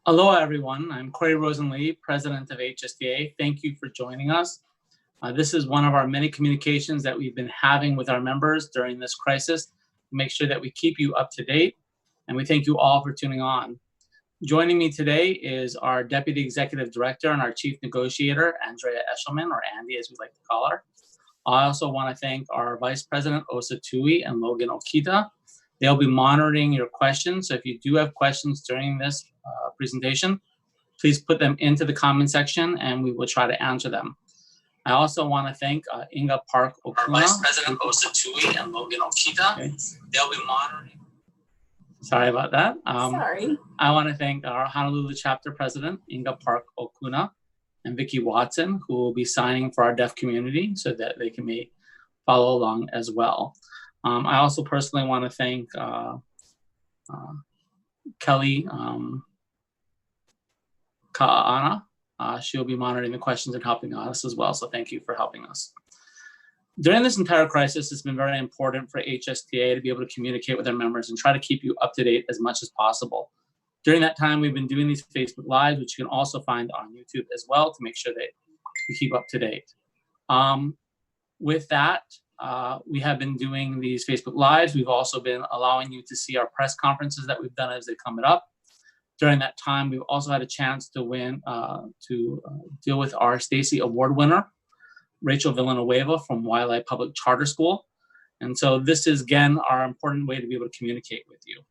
Hello, everyone. I'm Corey Rosenlee, President of HSTA. Thank you for joining us. This is one of our many communications that we've been having with our members during this crisis to make sure that we keep you up to date, and we thank you all for tuning on. Joining me today is our Deputy Executive Director and our Chief Negotiator, Andrea Eshelman, or Andy as we like to call her. I also want to thank our Vice President, Osa Tui, and Logan Okita. They'll be monitoring your questions, so if you do have questions during this presentation, please put them into the comment section and we will try to answer them. I also want to thank Inga Park Okuna. Our Vice President, Osa Tui, and Logan Okita. Okay. They'll be monitoring. Sorry about that. Sorry. I want to thank our Honolulu Chapter President, Inga Park Okuna, and Vicki Watson, who will be signing for our deaf community so that they can follow along as well. I also personally want to thank Kelly Ka'ana. She'll be monitoring the questions and helping us as well, so thank you for helping us. During this entire crisis, it's been very important for HSTA to be able to communicate with our members and try to keep you up to date as much as possible. During that time, we've been doing these Facebook Lives, which you can also find on YouTube as well to make sure that we keep up to date. With that, we have been doing these Facebook Lives. We've also been allowing you to see our press conferences that we've done as they come up. During that time, we've also had a chance to deal with our Stacy Award winner, Rachel Villanueva from Waialae Public Charter School. And so this is, again, our important way to be able to communicate with you.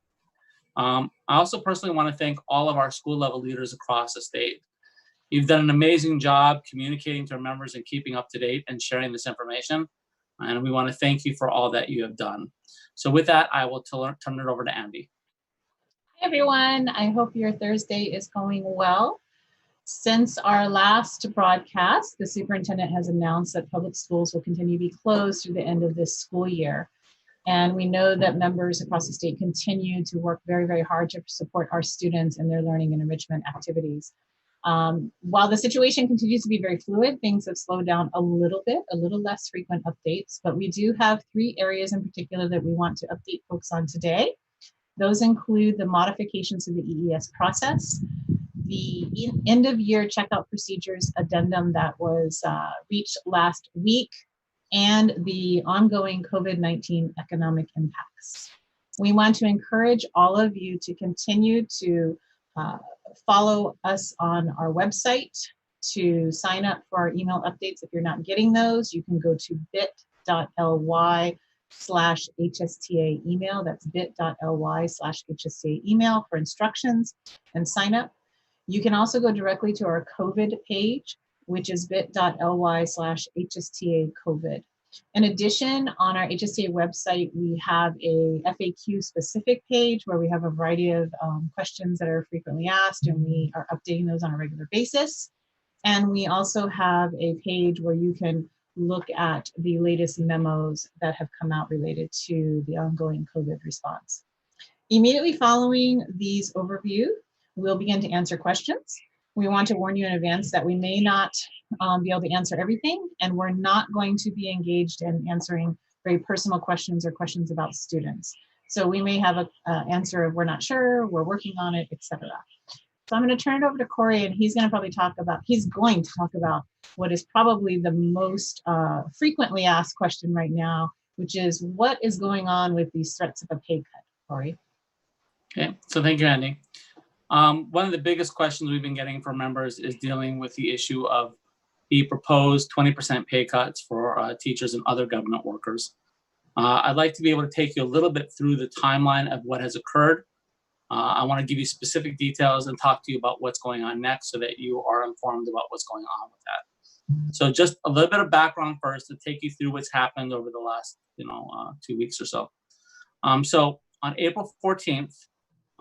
I also personally want to thank all of our school level leaders across the state. You've done an amazing job communicating to our members and keeping up to date and sharing this information. And we want to thank you for all that you have done. So with that, I will turn it over to Andy. Hi, everyone. I hope your Thursday is going well. Since our last broadcast, the superintendent has announced that public schools will continue to be closed through the end of this school year. And we know that members across the state continue to work very, very hard to support our students in their learning and enrichment activities. While the situation continues to be very fluid, things have slowed down a little bit, a little less frequent updates, but we do have 3 areas in particular that we want to update folks on today. Those include the modifications to the EES process, the end of year checkout procedures addendum that was reached last week, and the ongoing COVID-19 economic impacts. We want to encourage all of you to continue to follow us on our website, to sign up for our email updates. If you're not getting those, you can go to bit.ly/HSTA email. That's bit.ly/HSTA email for instructions and sign up. You can also go directly to our COVID page, which is bit.ly/HSTA COVID. In addition, on our HSTA website, we have a FAQ specific page where we have a variety of questions that are frequently asked, and we are updating those on a regular basis. And we also have a page where you can look at the latest memos that have come out related to the ongoing COVID response. Immediately following these overview, we'll begin to answer questions. We want to warn you in advance that we may not be able to answer everything, and we're not going to be engaged in answering very personal questions or questions about students. So we may have an answer of we're not sure, we're working on it, etc. So I'm going to turn it over to Corey, and he's going to talk about what is probably the most frequently asked question right now, which is what is going on with these threats of a pay cut, Corey? Okay, so thank you, Andy. One of the biggest questions we've been getting from members is dealing with the issue of the proposed 20% pay cuts for teachers and other government workers. I'd like to be able to take you a little bit through the timeline of what has occurred. I want to give you specific details and talk to you about what's going on next so that you are informed about what's going on with that. So just a little bit of background first to take you through what's happened over the last 2 weeks or so. So on April 14th,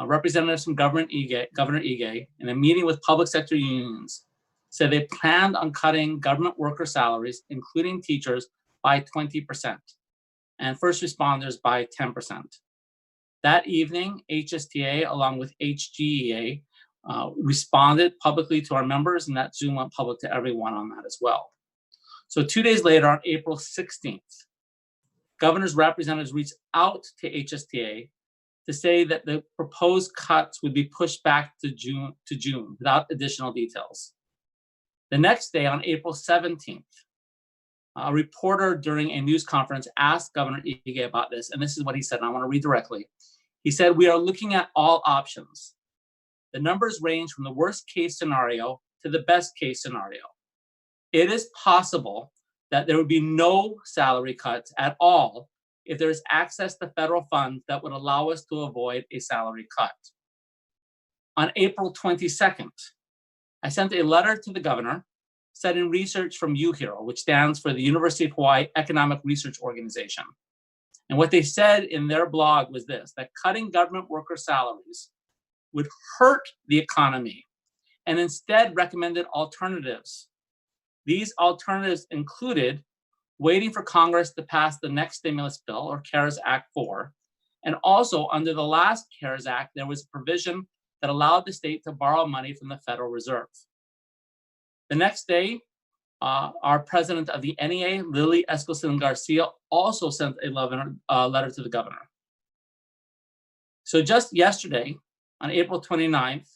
representatives from Governor Ige, in a meeting with public sector unions, said they planned on cutting government worker salaries, including teachers, by 20%, and first responders by 10%. That evening, HSTA, along with HGEA, responded publicly to our members, and that Zoom went public to everyone on that as well. So 2 days later, on April 16th, governor's representatives reached out to HSTA to say that the proposed cuts would be pushed back to June without additional details. The next day, on April 17th, a reporter during a news conference asked Governor Ige about this, and this is what he said, and I want to read directly. He said, "We are looking at all options. The numbers range from the worst case scenario to the best case scenario. It is possible that there would be no salary cuts at all if there is access to federal funds that would allow us to avoid a salary cut." On April 22nd, I sent a letter to the governor citing research from UHERO, which stands for the University of Hawaii Economic Research Organization. And what they said in their blog was this, that cutting government worker salaries would hurt the economy, and instead recommended alternatives. These alternatives included waiting for Congress to pass the next stimulus bill, or CARES Act 4, and also under the last CARES Act, there was a provision that allowed the state to borrow money from the Federal Reserve. The next day, our president of the NEA, Lily Eskelsen Garcia, also sent a letter to the governor. So just yesterday, on April 29th,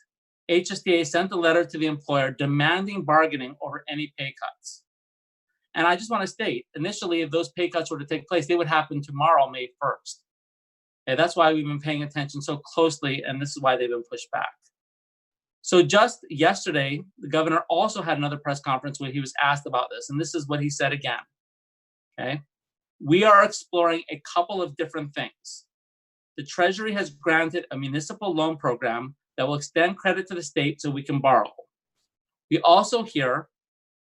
HSTA sent a letter to the employer demanding bargaining over any pay cuts. And I just want to state, initially, if those pay cuts were to take place, they would happen tomorrow, May 1st. Okay, that's why we've been paying attention so closely, and this is why they've been pushed back. So just yesterday, the governor also had another press conference where he was asked about this, and this is what he said again, okay? "We are exploring a couple of different things. The Treasury has granted a municipal loan program that will extend credit to the state so we can borrow. We also hear,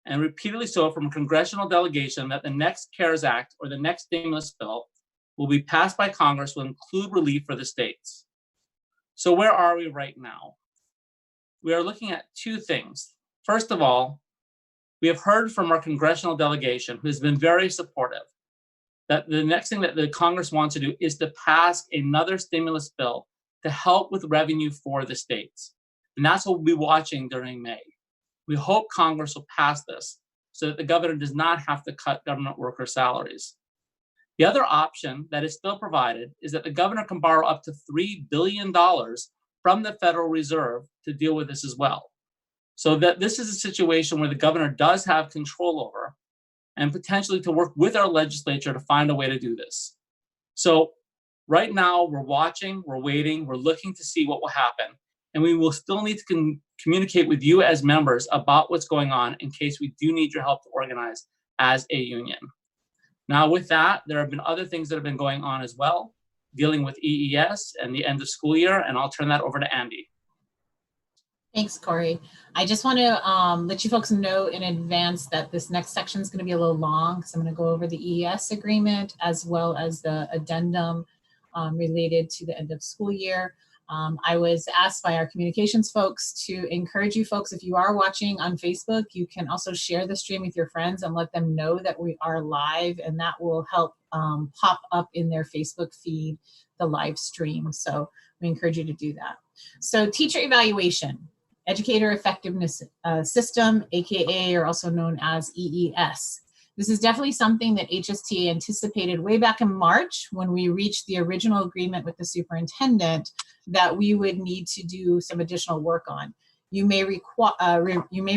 and repeatedly so from a congressional delegation, that the next CARES Act or the next stimulus bill will be passed by Congress will include relief for the states." So where are we right now? We are looking at two things. First of all, we have heard from our congressional delegation, who has been very supportive, that the next thing that the Congress wants to do is to pass another stimulus bill to help with revenue for the states. And that's what we'll be watching during May. We hope Congress will pass this so that the governor does not have to cut government worker salaries. The other option that is still provided is that the governor can borrow up to $3 billion from the Federal Reserve to deal with this as well. So that this is a situation where the governor does have control over, and potentially to work with our legislature to find a way to do this. So right now we're watching, we're waiting, we're looking to see what will happen. And we will still need to communicate with you as members about what's going on in case we do need your help to organize as a union. Now with that, there have been other things that have been going on as well, dealing with EES and the end of school year, and I'll turn that over to Andy. Thanks, Corey. I just want to let you folks know in advance that this next section is going to be a little long, because I'm going to go over the EES agreement as well as the addendum related to the end of school year. I was asked by our communications folks to encourage you folks, if you are watching on Facebook, you can also share the stream with your friends and let them know that we are live, and that will help pop up in their Facebook feed, the live stream. So we encourage you to do that. So teacher evaluation, educator effectiveness system, AKA, or also known as EES. This is definitely something that HSTA anticipated way back in March when we reached the original agreement with the superintendent that we would need to do some additional work on. You may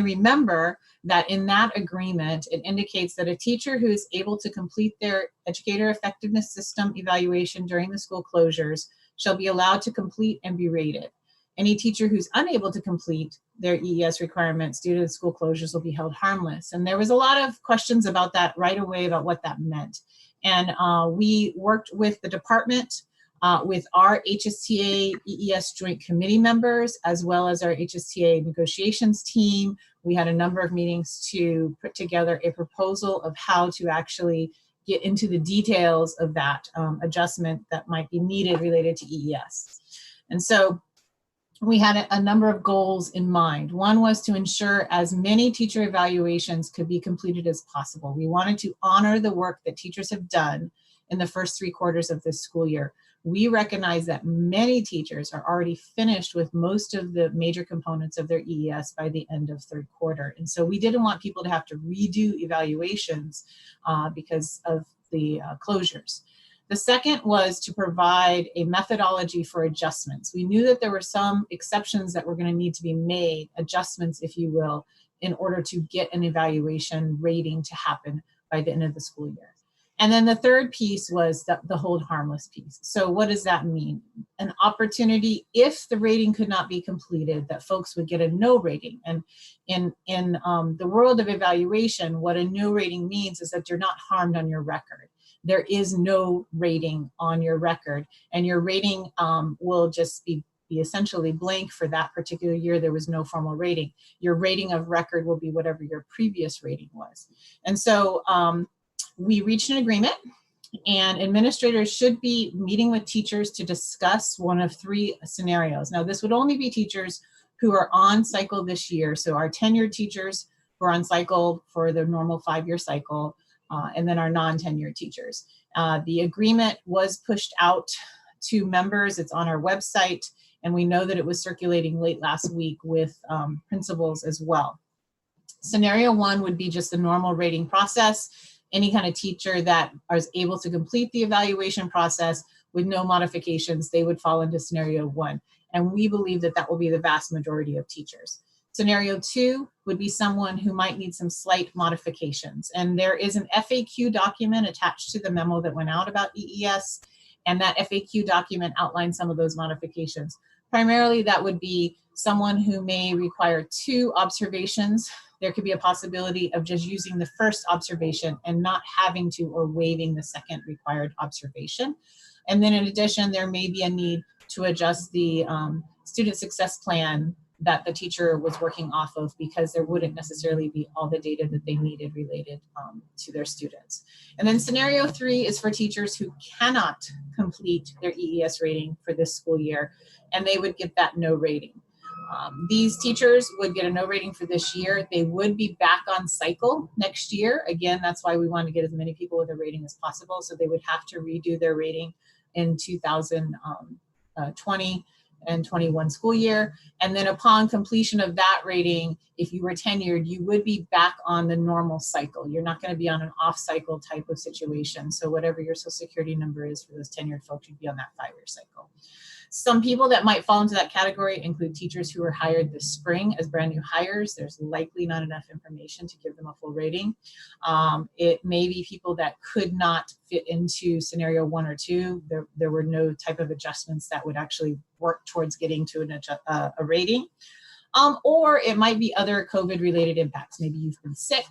remember that in that agreement, it indicates that a teacher who is able to complete their educator effectiveness system evaluation during the school closures shall be allowed to complete and be rated. Any teacher who's unable to complete their EES requirements due to the school closures will be held harmless. And there was a lot of questions about that right away, about what that meant. And we worked with the department, with our HSTA EES Joint Committee members, as well as our HSTA negotiations team. We had a number of meetings to put together a proposal of how to actually get into the details of that adjustment that might be needed related to EES. And so we had a number of goals in mind. One was to ensure as many teacher evaluations could be completed as possible. We wanted to honor the work that teachers have done in the first 3 quarters of this school year. We recognize that many teachers are already finished with most of the major components of their EES by the end of 3rd quarter. And so we didn't want people to have to redo evaluations because of the closures. The second was to provide a methodology for adjustments. We knew that there were some exceptions that were going to need to be made, adjustments, if you will, in order to get an evaluation rating to happen by the end of the school year. And then the third piece was the hold harmless piece. So what does that mean? An opportunity, if the rating could not be completed, that folks would get a no rating. And in the world of evaluation, what a no rating means is that you're not harmed on your record. There is no rating on your record, and your rating will just be essentially blank for that particular year. There was no formal rating. Your rating of record will be whatever your previous rating was. And so we reached an agreement, and administrators should be meeting with teachers to discuss one of three scenarios. Now, this would only be teachers who are on cycle this year. So our tenured teachers who are on cycle for the normal 5-year cycle, and then our non-tenured teachers. The agreement was pushed out to members. It's on our website, and we know that it was circulating late last week with principals as well. Scenario one would be just the normal rating process. Any kind of teacher that is able to complete the evaluation process with no modifications, they would fall into scenario one. And we believe that that will be the vast majority of teachers. Scenario two would be someone who might need some slight modifications. And there is an FAQ document attached to the memo that went out about EES. And that FAQ document outlines some of those modifications. Primarily, that would be someone who may require 2 observations. There could be a possibility of just using the first observation and not having to or waiving the second required observation. And then in addition, there may be a need to adjust the student success plan that the teacher was working off of, because there wouldn't necessarily be all the data that they needed related to their students. And then scenario 3 is for teachers who cannot complete their EES rating for this school year, and they would get that no rating. These teachers would get a no rating for this year. They would be back on cycle next year. Again, that's why we want to get as many people with a rating as possible. So they would have to redo their rating in 2020 and 21 school year. And then upon completion of that rating, if you were tenured, you would be back on the normal cycle. You're not going to be on an off cycle type of situation. So whatever your Social Security number is for those tenured folks, you'd be on that 5-year cycle. Some people that might fall into that category include teachers who were hired this spring as brand new hires. There's likely not enough information to give them a full rating. It may be people that could not fit into scenario 1 or 2. There were no type of adjustments that would actually work towards getting to a rating. Or it might be other COVID related impacts. Maybe you've been sick.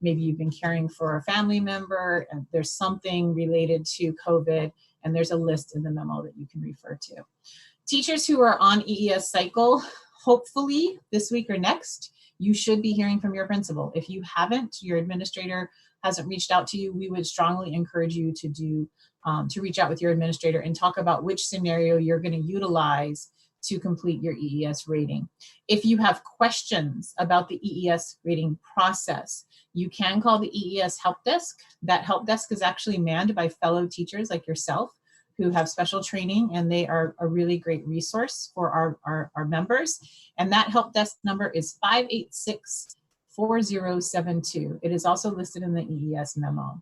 Maybe you've been caring for a family member, and there's something related to COVID, and there's a list in the memo that you can refer to. Teachers who are on EES cycle, hopefully this week or next, you should be hearing from your principal. If you haven't, your administrator hasn't reached out to you, we would strongly encourage you to reach out with your administrator and talk about which scenario you're going to utilize to complete your EES rating. If you have questions about the EES rating process, you can call the EES help desk. That help desk is actually manned by fellow teachers like yourself who have special training, and they are a really great resource for our members. And that help desk number is 586-4072. It is also listed in the EES memo.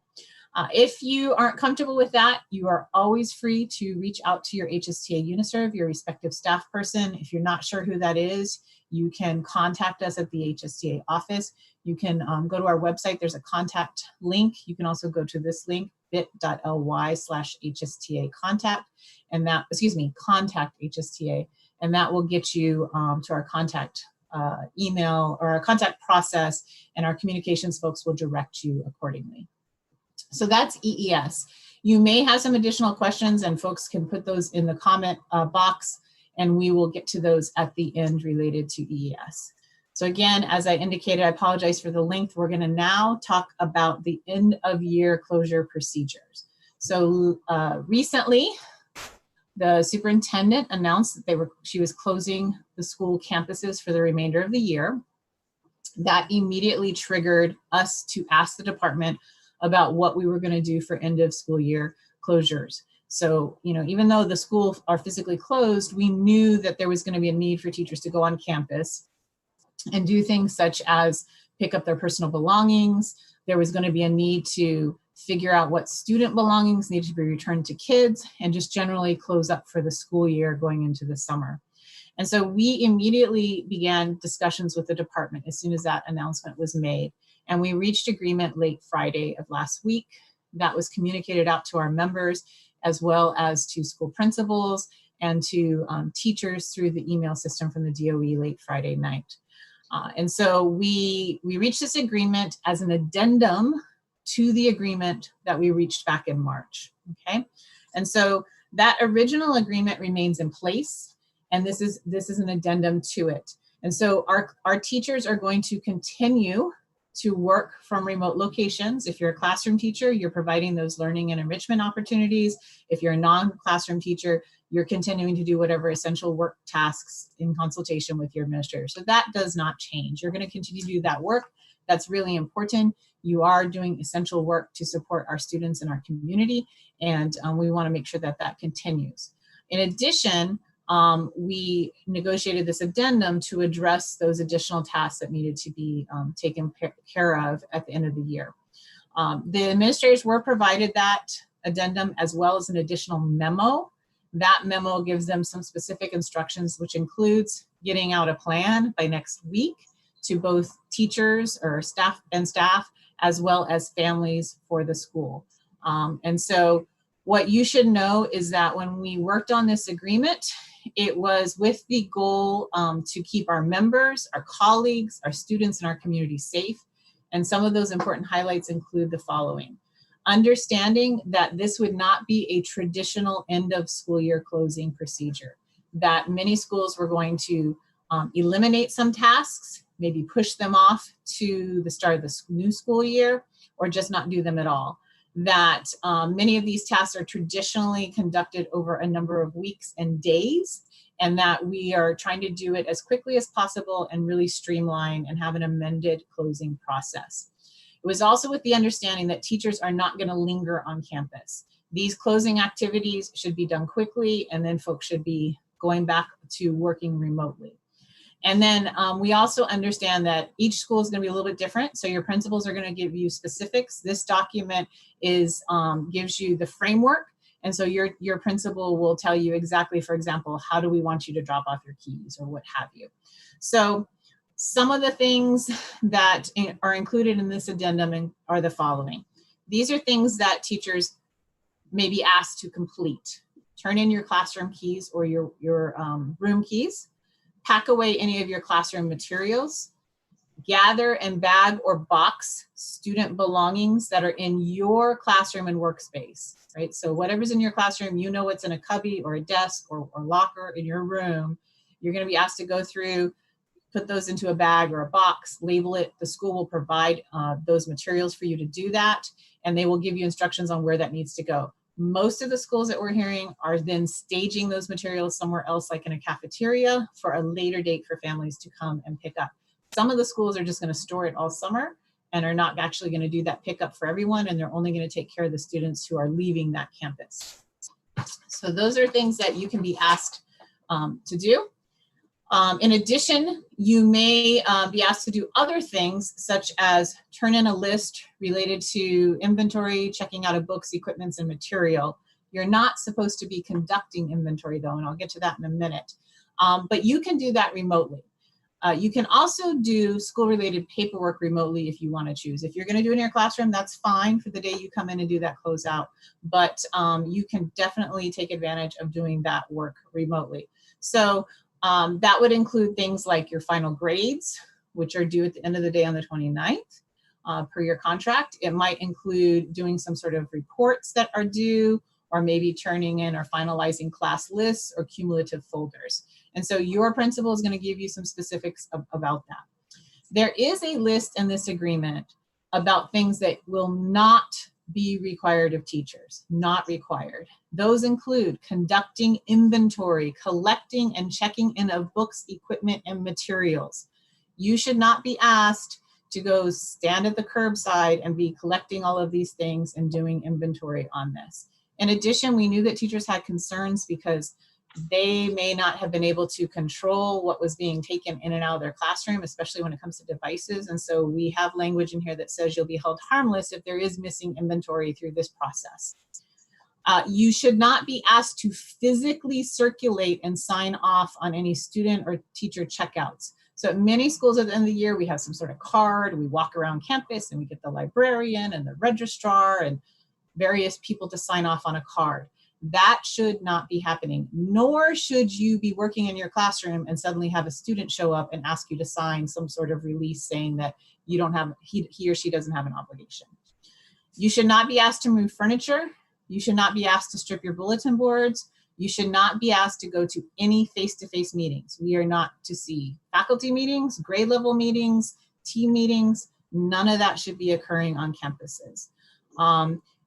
If you aren't comfortable with that, you are always free to reach out to your HSTA UniServe, your respective staff person. If you're not sure who that is, you can contact us at the HSTA office. You can go to our website. There's a contact link. You can also go to this link, bit.ly/HSTA contact, and that, contact HSTA, and that will get you to our contact email or our contact process, and our communications folks will direct you accordingly. So that's EES. You may have some additional questions, and folks can put those in the comment box, and we will get to those at the end related to EES. So again, as I indicated, I apologize for the length. We're going to now talk about the end of year closure procedures. So recently, the superintendent announced that she was closing the school campuses for the remainder of the year. That immediately triggered us to ask the department about what we were going to do for end of school year closures. So, even though the schools are physically closed, we knew that there was going to be a need for teachers to go on campus and do things such as pick up their personal belongings. There was going to be a need to figure out what student belongings need to be returned to kids, and just generally close up for the school year going into the summer. And so we immediately began discussions with the department as soon as that announcement was made. And we reached agreement late Friday of last week. That was communicated out to our members, as well as to school principals and to teachers through the email system from the DOE late Friday night. And so we reached this agreement as an addendum to the agreement that we reached back in March, okay? And so that original agreement remains in place, and this is an addendum to it. And so our teachers are going to continue to work from remote locations. If you're a classroom teacher, you're providing those learning and enrichment opportunities. If you're a non-classroom teacher, you're continuing to do whatever essential work tasks in consultation with your administrator. So that does not change. You're going to continue to do that work. That's really important. You are doing essential work to support our students and our community, and we want to make sure that that continues. In addition, we negotiated this addendum to address those additional tasks that needed to be taken care of at the end of the year. The administrators were provided that addendum as well as an additional memo. That memo gives them some specific instructions, which includes getting out a plan by next week to both teachers or staff, as well as families for the school. And so what you should know is that when we worked on this agreement, it was with the goal to keep our members, our colleagues, our students, and our community safe. And some of those important highlights include the following. Understanding that this would not be a traditional end of school year closing procedure, that many schools were going to eliminate some tasks, maybe push them off to the start of the new school year, or just not do them at all. That many of these tasks are traditionally conducted over a number of weeks and days, and that we are trying to do it as quickly as possible and really streamline and have an amended closing process. It was also with the understanding that teachers are not going to linger on campus. These closing activities should be done quickly, and then folks should be going back to working remotely. And then we also understand that each school is going to be a little bit different. So your principals are going to give you specifics. This document gives you the framework. And so your principal will tell you exactly, for example, how do we want you to drop off your keys or what have you. So some of the things that are included in this addendum are the following. These are things that teachers may be asked to complete. Turn in your classroom keys or your room keys. Pack away any of your classroom materials. Gather and bag or box student belongings that are in your classroom and workspace, right? So whatever's in your classroom, you know what's in a cubby or a desk or locker in your room. You're going to be asked to go through, put those into a bag or a box, label it. The school will provide those materials for you to do that, and they will give you instructions on where that needs to go. Most of the schools that we're hearing are then staging those materials somewhere else, like in a cafeteria, for a later date for families to come and pick up. Some of the schools are just going to store it all summer and are not actually going to do that pickup for everyone, and they're only going to take care of the students who are leaving that campus. So those are things that you can be asked to do. In addition, you may be asked to do other things, such as turn in a list related to inventory, checking out of books, equipments, and material. You're not supposed to be conducting inventory, though, and I'll get to that in a minute. But you can do that remotely. You can also do school-related paperwork remotely if you want to choose. If you're going to do it in your classroom, that's fine for the day you come in and do that closeout. But you can definitely take advantage of doing that work remotely. So that would include things like your final grades, which are due at the end of the day on the 29th per your contract. It might include doing some sort of reports that are due, or maybe turning in or finalizing class lists or cumulative folders. And so your principal is going to give you some specifics about that. There is a list in this agreement about things that will not be required of teachers, not required. Those include conducting inventory, collecting and checking in of books, equipment, and materials. You should not be asked to go stand at the curbside and be collecting all of these things and doing inventory on this. In addition, we knew that teachers had concerns because they may not have been able to control what was being taken in and out of their classroom, especially when it comes to devices. And so we have language in here that says you'll be held harmless if there is missing inventory through this process. You should not be asked to physically circulate and sign off on any student or teacher checkouts. So at many schools at the end of the year, we have some sort of card, we walk around campus and we get the librarian and the registrar and various people to sign off on a card. That should not be happening, nor should you be working in your classroom and suddenly have a student show up and ask you to sign some sort of release saying that you don't have, he or she doesn't have an obligation. You should not be asked to move furniture. You should not be asked to strip your bulletin boards. You should not be asked to go to any face-to-face meetings. We are not to see faculty meetings, grade level meetings, team meetings. None of that should be occurring on campuses.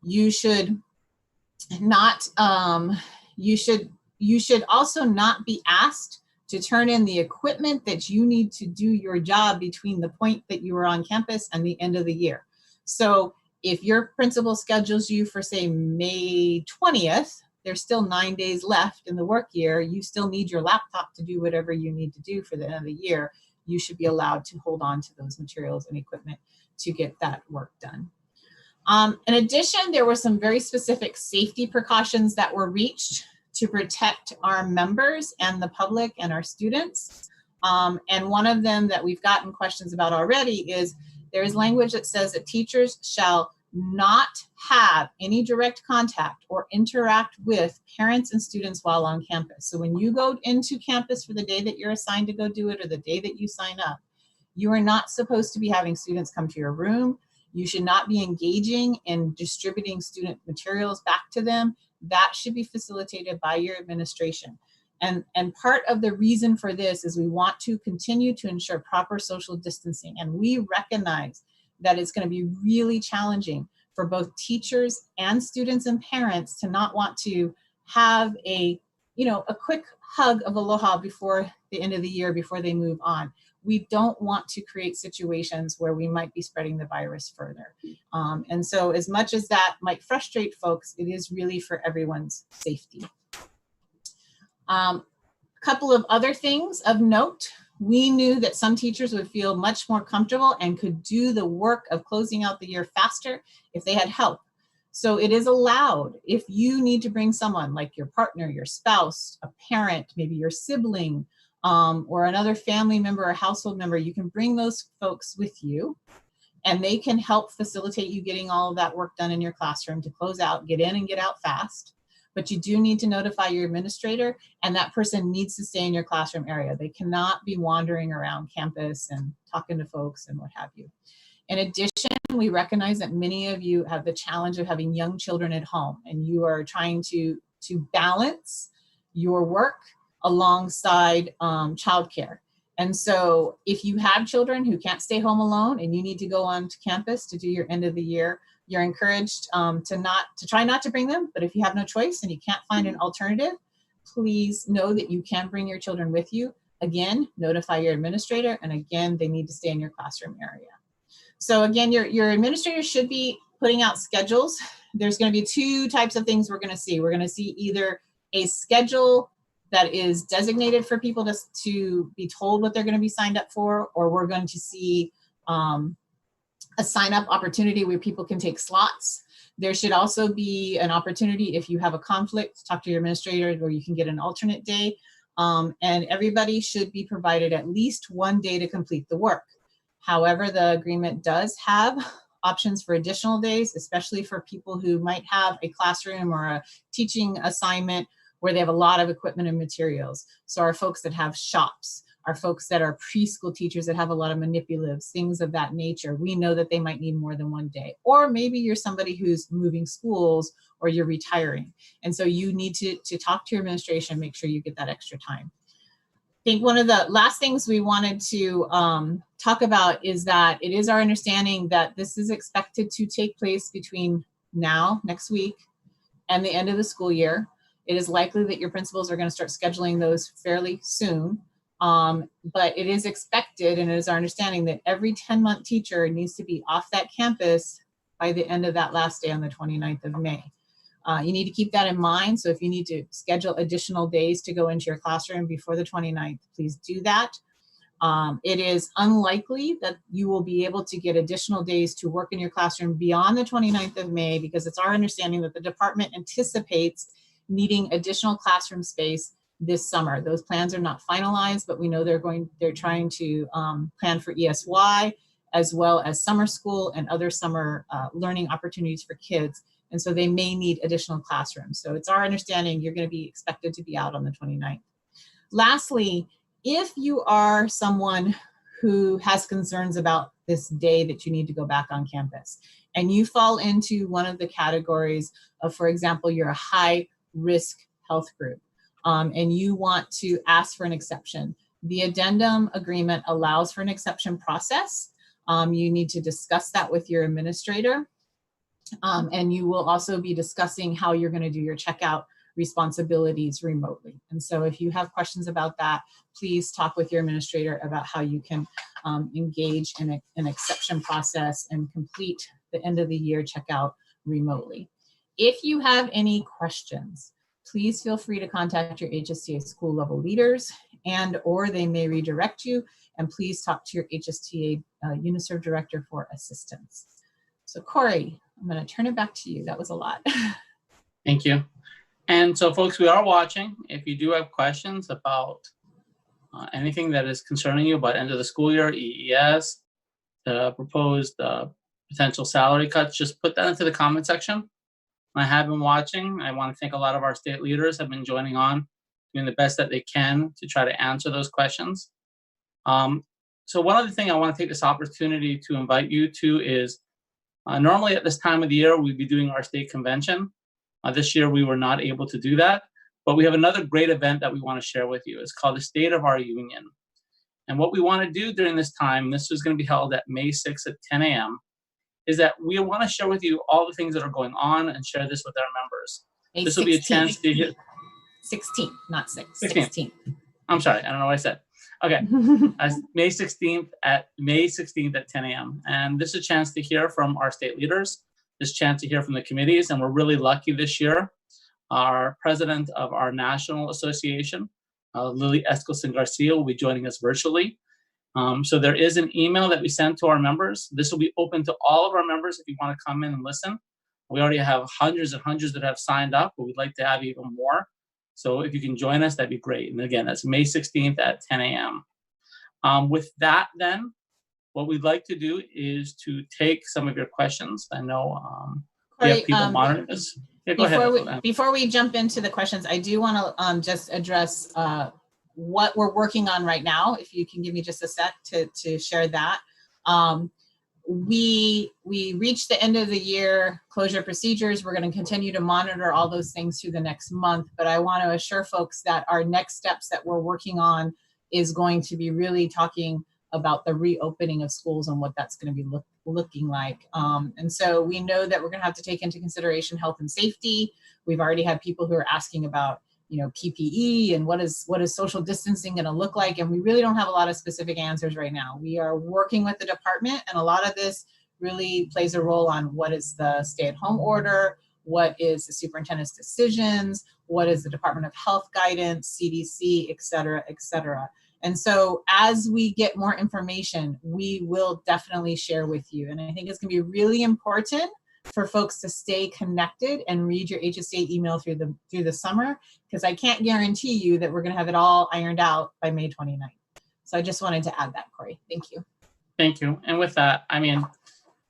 You should not, you should also not be asked to turn in the equipment that you need to do your job between the point that you are on campus and the end of the year. So if your principal schedules you for, say, May 20th, there's still 9 days left in the work year, you still need your laptop to do whatever you need to do for the end of the year. You should be allowed to hold on to those materials and equipment to get that work done. In addition, there were some very specific safety precautions that were reached to protect our members and the public and our students. And one of them that we've gotten questions about already is there is language that says that teachers shall not have any direct contact or interact with parents and students while on campus. So when you go into campus for the day that you're assigned to go do it or the day that you sign up, you are not supposed to be having students come to your room. You should not be engaging in distributing student materials back to them. That should be facilitated by your administration. And part of the reason for this is we want to continue to ensure proper social distancing. And we recognize that it's going to be really challenging for both teachers and students and parents to not want to have a quick hug of aloha before the end of the year, before they move on. We don't want to create situations where we might be spreading the virus further. And so as much as that might frustrate folks, it is really for everyone's safety. A couple of other things of note. We knew that some teachers would feel much more comfortable and could do the work of closing out the year faster if they had help. So it is allowed if you need to bring someone like your partner, your spouse, a parent, maybe your sibling, or another family member or household member, you can bring those folks with you and they can help facilitate you getting all of that work done in your classroom to close out, get in and get out fast. But you do need to notify your administrator, and that person needs to stay in your classroom area. They cannot be wandering around campus and talking to folks and what have you. In addition, we recognize that many of you have the challenge of having young children at home, and you are trying to balance your work alongside childcare. And so if you have children who can't stay home alone and you need to go on to campus to do your end of the year, you're encouraged to try not to bring them, but if you have no choice and you can't find an alternative, please know that you can bring your children with you. Again, notify your administrator, and again, they need to stay in your classroom area. So again, your administrator should be putting out schedules. There's going to be two types of things we're going to see. We're going to see either a schedule that is designated for people to be told what they're going to be signed up for, or we're going to see a sign-up opportunity where people can take slots. There should also be an opportunity if you have a conflict, talk to your administrator where you can get an alternate day. And everybody should be provided at least one day to complete the work. However, the agreement does have options for additional days, especially for people who might have a classroom or a teaching assignment where they have a lot of equipment and materials. So our folks that have shops, our folks that are preschool teachers that have a lot of manipulatives, things of that nature, we know that they might need more than one day. Or maybe you're somebody who's moving schools or you're retiring. And so you need to talk to your administration, make sure you get that extra time. I think one of the last things we wanted to talk about is that it is our understanding that this is expected to take place between now, next week, and the end of the school year. It is likely that your principals are going to start scheduling those fairly soon. But it is expected, and it is our understanding that every 10-month teacher needs to be off that campus by the end of that last day on the 29th of May. You need to keep that in mind. So if you need to schedule additional days to go into your classroom before the 29th, please do that. It is unlikely that you will be able to get additional days to work in your classroom beyond the 29th of May, because it's our understanding that the department anticipates needing additional classroom space this summer. Those plans are not finalized, but we know they're trying to plan for ESY as well as summer school and other summer learning opportunities for kids. And so they may need additional classrooms. So it's our understanding you're going to be expected to be out on the 29th. Lastly, if you are someone who has concerns about this day that you need to go back on campus, and you fall into one of the categories of, for example, you're a high risk health group, and you want to ask for an exception, the addendum agreement allows for an exception process. You need to discuss that with your administrator, and you will also be discussing how you're going to do your checkout responsibilities remotely. And so if you have questions about that, please talk with your administrator about how you can engage in an exception process and complete the end of the year checkout remotely. If you have any questions, please feel free to contact your HSTA school level leaders, and or they may redirect you, and please talk to your HSTA UniServe director for assistance. So Corey, I'm going to turn it back to you. That was a lot. Thank you. And so folks, we are watching. If you do have questions about anything that is concerning you about end of the school year, EES, the proposed potential salary cuts, just put that into the comment section. I have been watching. I want to thank a lot of our state leaders have been joining on, doing the best that they can to try to answer those questions. So one other thing I want to take this opportunity to invite you to is normally at this time of the year, we'd be doing our state convention. This year, we were not able to do that, but we have another great event that we want to share with you. It's called the State of Our Union. And what we want to do during this time, this is going to be held at May 6th at 10 a.m., is that we want to share with you all the things that are going on and share this with our members. May this will be a chance to hear. 16th, not 6th. 16th. I'm sorry, I don't know what I said. Okay, May 16th at 10 a.m. And this is a chance to hear from our state leaders, this chance to hear from the committees, and we're really lucky this year. Our president of our national association, Lily Eskelsen Garcia, will be joining us virtually. So there is an email that we send to our members. This will be open to all of our members if you want to come in and listen. We already have hundreds and hundreds that have signed up, but we'd like to have even more. So if you can join us, that'd be great. And again, that's May 16th at 10 a.m. With that, then, what we'd like to do is to take some of your questions. I know we have people monitoring this. Yeah, go ahead. Before we jump into the questions, I do want to just address what we're working on right now. If you can give me just a sec to share that. We reached the end of the year closure procedures. We're going to continue to monitor all those things through the next month, but I want to assure folks that our next steps that we're working on is going to be really talking about the reopening of schools and what that's going to be looking like. And so we know that we're going to have to take into consideration health and safety. We've already had people who are asking about, PPE and what is social distancing going to look like. And we really don't have a lot of specific answers right now. We are working with the department, and a lot of this really plays a role on what is the stay-at-home order, what is the superintendent's decisions, what is the Department of Health guidance, CDC, et cetera, et cetera. And so as we get more information, we will definitely share with you. And I think it's going to be really important for folks to stay connected and read your HSTA email through the summer, because I can't guarantee you that we're going to have it all ironed out by May 29th. So I just wanted to add that, Corey. Thank you. Thank you. And with that, I mean,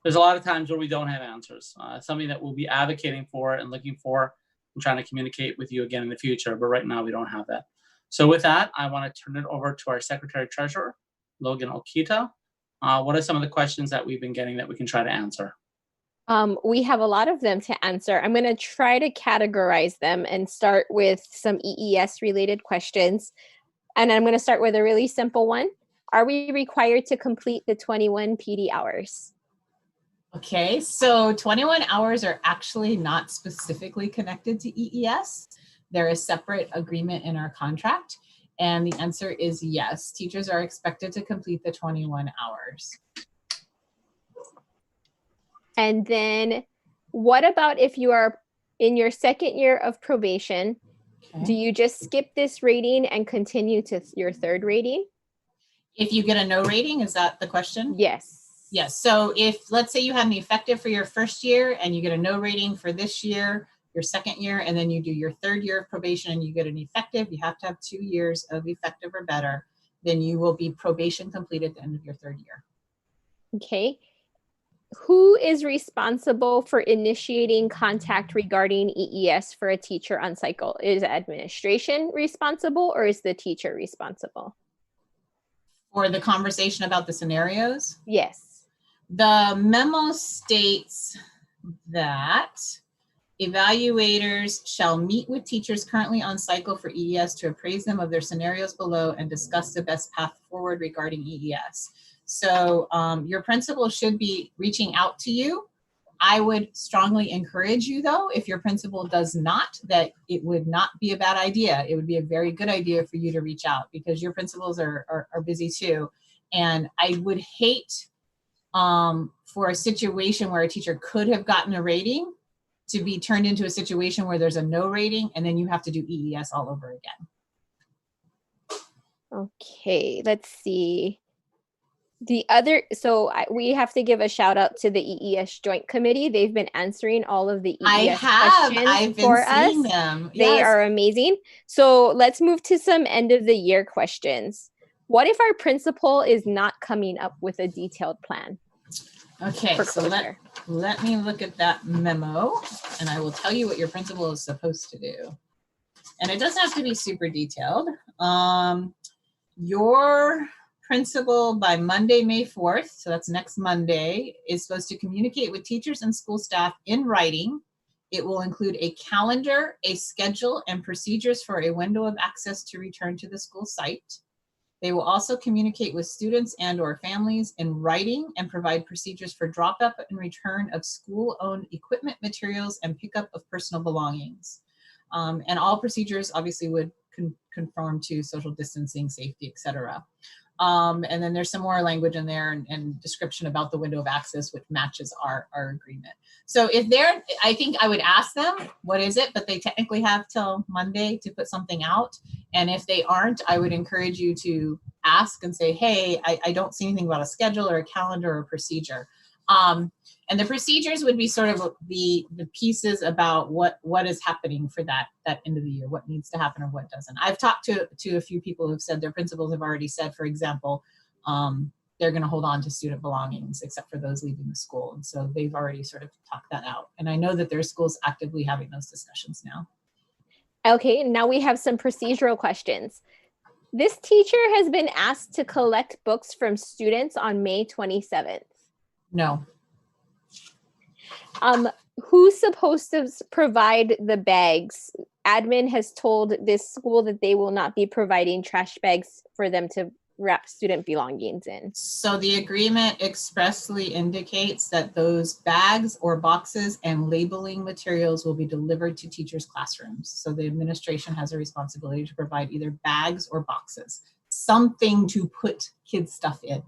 there's a lot of times where we don't have answers. It's something that we'll be advocating for and looking for and trying to communicate with you again in the future. But right now, we don't have that. So with that, I want to turn it over to our Secretary Treasurer, Logan Okita. What are some of the questions that we've been getting that we can try to answer? We have a lot of them to answer. I'm going to try to categorize them and start with some EES related questions. And I'm going to start with a really simple one. Are we required to complete the 21 PD hours? Okay, so 21 hours are actually not specifically connected to EES. They're a separate agreement in our contract. And the answer is yes. Teachers are expected to complete the 21 hours. And then what about if you are In your second year of probation, do Okay. you just skip this rating and continue to your third rating? If you get a no rating, is that the question? Yes. Yes. So if, let's say you had an effective for your first year and you get a no rating for this year, your second year, and then you do your third year of probation and you get an effective, you have to have 2 years of effective or better, then you will be probation complete at the end of your third year. Okay. Who is responsible for initiating contact regarding EES for a teacher on cycle? Is administration responsible or is the teacher responsible? For the conversation about the scenarios, Yes. the memo states that evaluators shall meet with teachers currently on cycle for EES to appraise them of their scenarios below and discuss the best path forward regarding EES. So your principal should be reaching out to you. I would strongly encourage you, though, if your principal does not, that it would not be a bad idea. It would be a very good idea for you to reach out because your principals are busy too. And I would hate for a situation where a teacher could have gotten a rating to be turned into a situation where there's a no rating and then you have to do EES all over again. Okay, let's see. We have to give a shout out to the EES Joint Committee. They've been answering all of the EES questions I've been for seeing us. them. They Yes. are amazing. So let's move to some end of the year questions. What if our principal is not coming up with a detailed plan? Okay, for so let me look at that memo and I will tell you what your principal is supposed to do. And it doesn't have to be super detailed. Your principal by Monday, May 4th, so that's next Monday, is supposed to communicate with teachers and school staff in writing. It will include a calendar, a schedule, and procedures for a window of access to return to the school site. They will also communicate with students and or families in writing and provide procedures for drop-up and return of school-owned equipment, materials, and pickup of personal belongings. And all procedures obviously would conform to social distancing, safety, etc. And then there's some more language in there and description about the window of access, which matches our agreement. So if they're, I think I would ask them, what is it? But they technically have till Monday to put something out. And if they aren't, I would encourage you to ask and say, hey, I don't see anything about a schedule or a calendar or a procedure. And the procedures would be sort of the pieces about what is happening for that end of the year, what needs to happen or what doesn't. I've talked to a few people who've said their principals have already said, for example, they're going to hold on to student belongings except for those leaving the school. And so they've already sort of talked that out. And I know that there's schools actively having those discussions now. Okay, now we have some procedural questions. This teacher has been asked to collect books from students on May 27th. No. Who's supposed to provide the bags? Admin has told this school that they will not be providing trash bags for them to wrap student belongings in. So the agreement expressly indicates that those bags or boxes and labeling materials will be delivered to teachers' classrooms. So the administration has a responsibility to provide either bags or boxes, something to put kids' stuff in.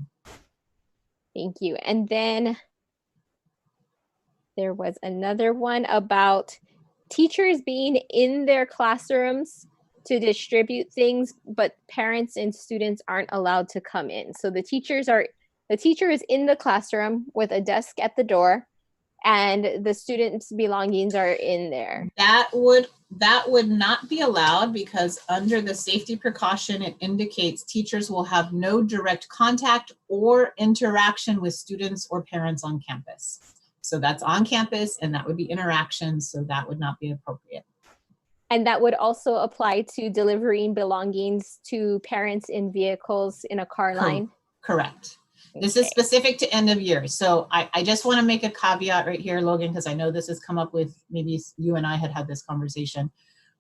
Thank you. And then there was another one about teachers being in their classrooms to distribute things, but parents and students aren't allowed to come in. So the teacher is in the classroom with a desk at the door, and the students' belongings are in there. That would not be allowed because under the safety precaution, it indicates teachers will have no direct contact or interaction with students or parents on campus. So that's on campus and that would be interaction, so that would not be appropriate. And that would also apply to delivering belongings to parents in vehicles in a car line? Correct. This is specific to end of year. So I just want to make a caveat right here, Logan, because I know this has come up with, maybe you and I had this conversation.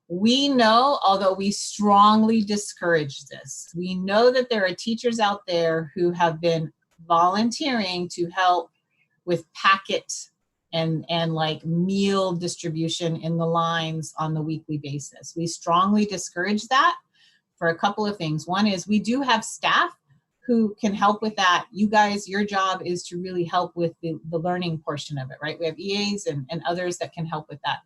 We know, although we strongly discourage this, we know that there are teachers out there who have been volunteering to help with packet and like meal distribution in the lines on the weekly basis. We strongly discourage that for a couple of things. One is we do have staff who can help with that. You guys, your job is to really help with the learning portion of it, right? We have EAs and others that can help with that.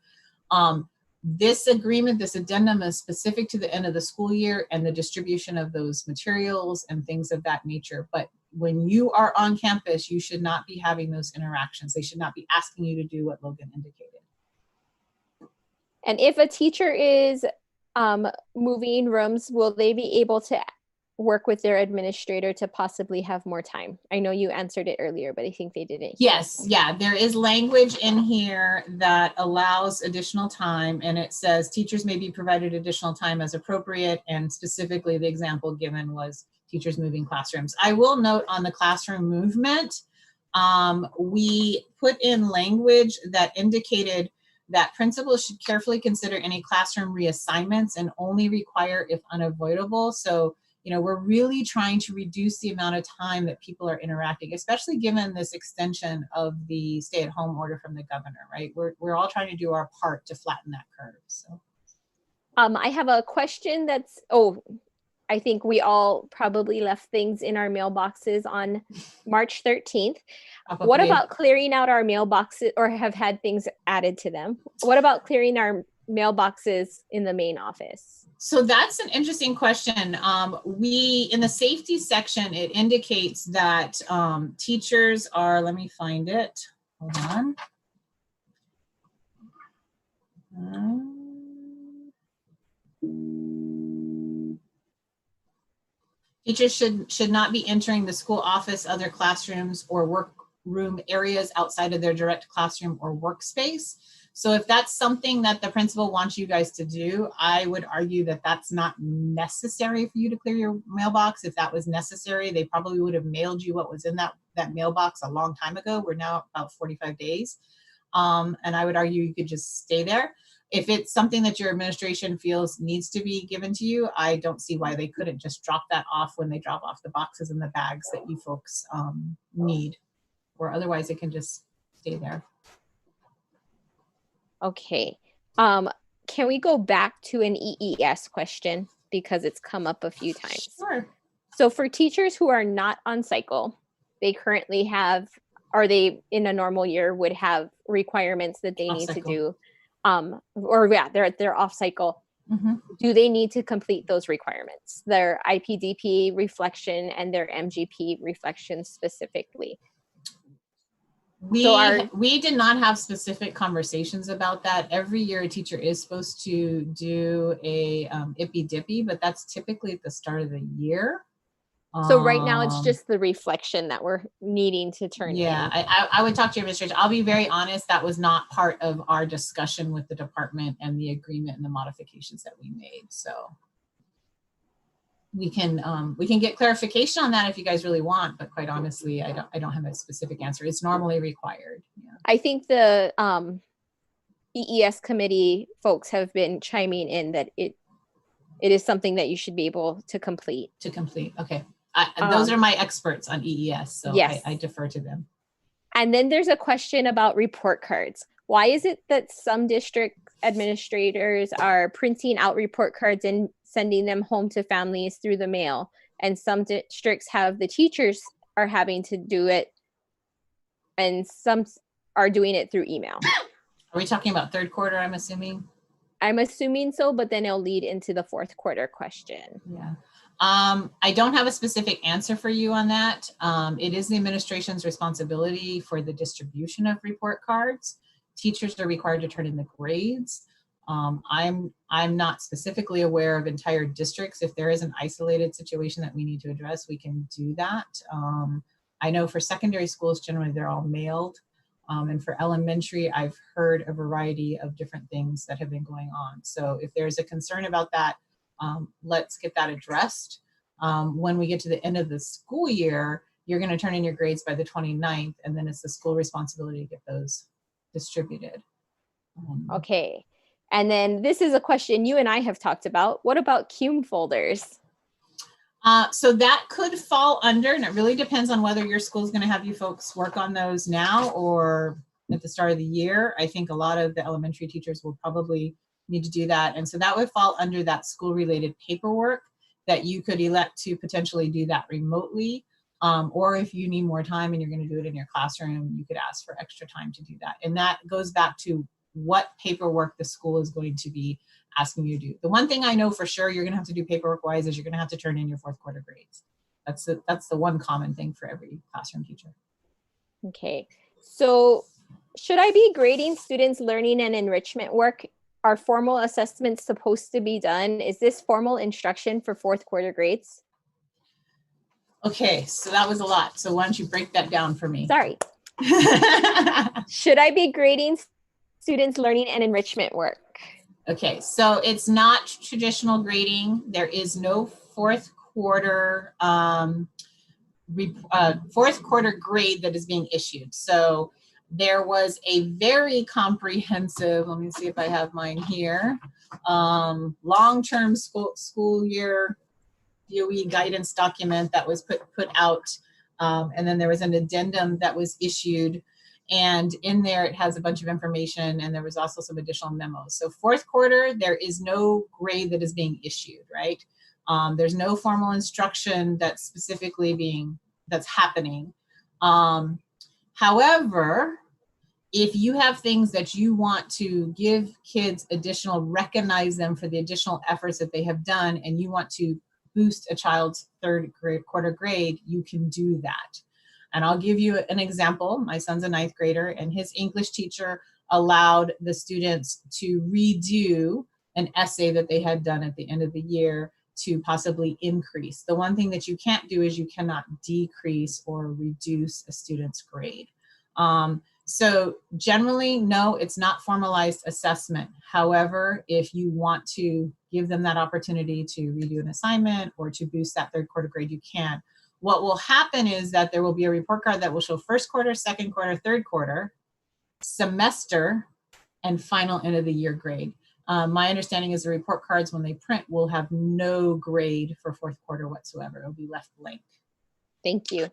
This agreement, this addendum is specific to the end of the school year and the distribution of those materials and things of that nature. But when you are on campus, you should not be having those interactions. They should not be asking you to do what Logan indicated. And if a teacher is moving rooms, will they be able to work with their administrator to possibly have more time? I know you answered it earlier, but I think they didn't. Yes, yeah, there is language in here that allows additional time, and it says teachers may be provided additional time as appropriate, and specifically the example given was teachers moving classrooms. I will note on the classroom movement, we put in language that indicated that principals should carefully consider any classroom reassignments and only require if unavoidable. So, you know, we're really trying to reduce the amount of time that people are interacting, especially given this extension of the stay-at-home order from the governor, right? We're all trying to do our part to flatten that curve. So, I have a question that's, I think we all probably left things in our mailboxes on March 13th. probably. What about clearing out our mailboxes or have had things added to them? What about clearing our mailboxes in the main office? So that's an interesting question. We, in the safety section, it indicates that teachers are, let me find it, hold on. Teachers should not be entering the school office, other classrooms, or workroom areas outside of their direct classroom or workspace. So if that's something that the principal wants you guys to do, I would argue that that's not necessary for you to clear your mailbox. If that was necessary, they probably would have mailed you what was in that mailbox a long time ago. We're now about 45 days. And I would argue you could just stay there. If it's something that your administration feels needs to be given to you, I don't see why they couldn't just drop that off when they drop off the boxes and the bags that you folks need, or otherwise it can just stay there. Okay. Can we go back to an EES question because it's come up a few times? Sure. So for teachers who are not on cycle, they currently have, or they in a normal year would have requirements that they need to do, they're off cycle. Mm-hmm. Do they need to complete those requirements? Their IPDP reflection and their MGP reflection specifically. We did not have specific conversations about that. Every year a teacher is supposed to do a IPDP, but that's typically at the start of the year. So right now it's just the reflection that we're needing to turn in. Yeah, I would talk to your administrator. I'll be very honest, that was not part of our discussion with the department and the agreement and the modifications that we made. So we can get clarification on that if you guys really want, but quite honestly, I don't have a specific answer. It's normally required. Yeah. I think the EES committee folks have been chiming in that it is something that you should be able to complete. Okay. Those are my experts on EES, so yes. I defer to them. And then there's a question about report cards. Why is it that some district administrators are printing out report cards and sending them home to families through the mail, and some districts have the teachers are having to do it, and some are doing it through email? Are we talking about third quarter, I'm assuming? I'm assuming so, but then it'll lead into the fourth quarter question. Yeah. I don't have a specific answer for you on that. It is the administration's responsibility for the distribution of report cards. Teachers are required to turn in the grades. I'm not specifically aware of entire districts. If there is an isolated situation that we need to address, we can do that. I know for secondary schools, generally they're all mailed. And for elementary, I've heard a variety of different things that have been going on. So if there's a concern about that, let's get that addressed. When we get to the end of the school year, you're going to turn in your grades by the 29th, and then it's the school responsibility to get those distributed. Okay. And then this is a question you and I have talked about. What about CUME folders? So that could fall under, and it really depends on whether your school is going to have you folks work on those now or at the start of the year. I think a lot of the elementary teachers will probably need to do that. And so that would fall under that school-related paperwork that you could elect to potentially do that remotely. Or if you need more time and you're going to do it in your classroom, you could ask for extra time to do that. And that goes back to what paperwork the school is going to be asking you to do. The one thing I know for sure you're going to have to do paperwork-wise is you're going to have to turn in your fourth quarter grades. That's the one common thing for every classroom teacher. Okay, so should I be grading students' learning and enrichment work? Are formal assessments supposed to be done? Is this formal instruction for fourth quarter grades? Okay, so that was a lot. So why don't you break that down for me? Sorry. Should I be grading students' learning and enrichment work? Okay, so it's not traditional grading. There is no fourth quarter grade that is being issued. So there was a very comprehensive, let me see if I have mine here, long-term school year DOE guidance document that was put out. And then there was an addendum that was issued. And in there, it has a bunch of information, and there was also some additional memos. So fourth quarter, there is no grade that is being issued, right? There's no formal instruction that's specifically that's happening. However, if you have things that you want to give kids recognize them for the additional efforts that they have done, and you want to boost a child's third quarter grade, you can do that. And I'll give you an example. My son's a 9th grader, and his English teacher allowed the students to redo an essay that they had done at the end of the year to possibly increase. The one thing that you can't do is you cannot decrease or reduce a student's grade. So generally, no, it's not formalized assessment. However, if you want to give them that opportunity to redo an assignment or to boost that third quarter grade, you can. What will happen is that there will be a report card that will show first quarter, second quarter, third quarter, semester, and final end of the year grade. My understanding is the report cards, when they print, will have no grade for fourth quarter whatsoever. It'll be left blank. Thank you.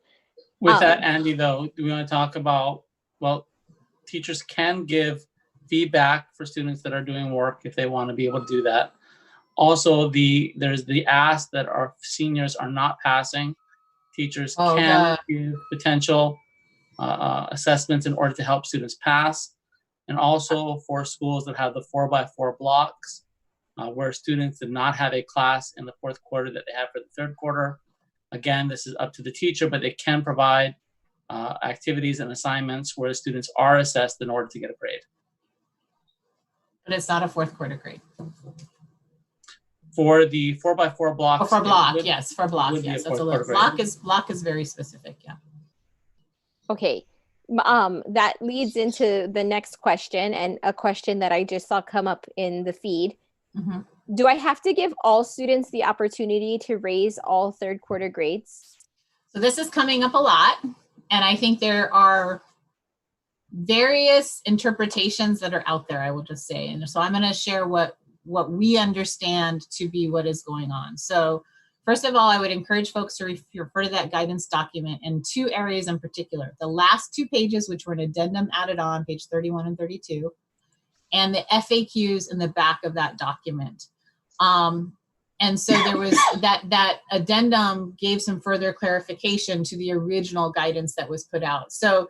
With that, Andy, though, do we want to talk about, well, teachers can give feedback for students that are doing work if they want to be able to do that. Also, there's the ask that our seniors are not passing. Teachers can give potential assessments in order to help students pass. And also for schools that have the 4x4 blocks, where students did not have a class in the fourth quarter that they have for the third quarter. Again, this is up to the teacher, but they can provide activities and assignments where the students are assessed in order to get a grade. But it's not a fourth quarter grade. For the 4x4 blocks. Oh, for block, yes, for block, yes. That's a little, block is very specific, yeah. Okay, that leads into the next question, and a question that I just saw come up in the feed. Mm-hmm. Do I have to give all students the opportunity to raise all third quarter grades? So this is coming up a lot, and I think there are various interpretations that are out there, I will just say. And so I'm going to share what we understand to be what is going on. So first of all, I would encourage folks to refer to that guidance document in 2 areas in particular. The last 2 pages, which were an addendum added on, page 31 and 32, and the FAQs in the back of that document. And so there was that addendum gave some further clarification to the original guidance that was put out. So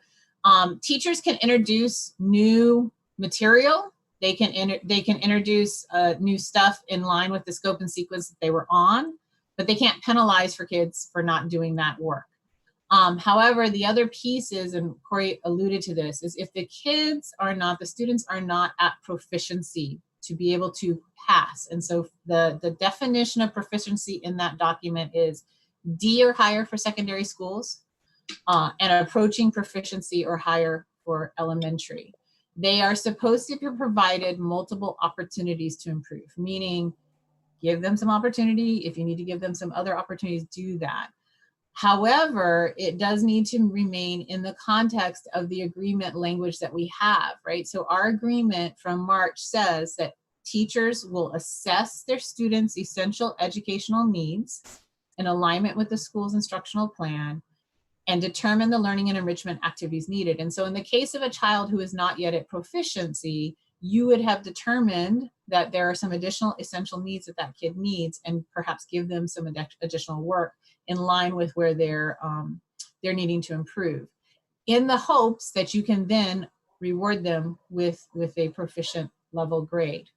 teachers can introduce new material. They can introduce new stuff in line with the scope and sequence that they were on, but they can't penalize for kids for not doing that work. However, the other piece is, and Corey alluded to this, is if the students are not at proficiency to be able to pass. And so the definition of proficiency in that document is D or higher for secondary schools, and approaching proficiency or higher for elementary. They are supposed to be provided multiple opportunities to improve, meaning give them some opportunity. If you need to give them some other opportunities, do that. However, it does need to remain in the context of the agreement language that we have, right? So our agreement from March says that teachers will assess their students' essential educational needs in alignment with the school's instructional plan and determine the learning and enrichment activities needed. And so in the case of a child who is not yet at proficiency, you would have determined that there are some additional essential needs that that kid needs, and perhaps give them some additional work in line with where they're needing to improve, in the hopes that you can then reward them with a proficient level grade.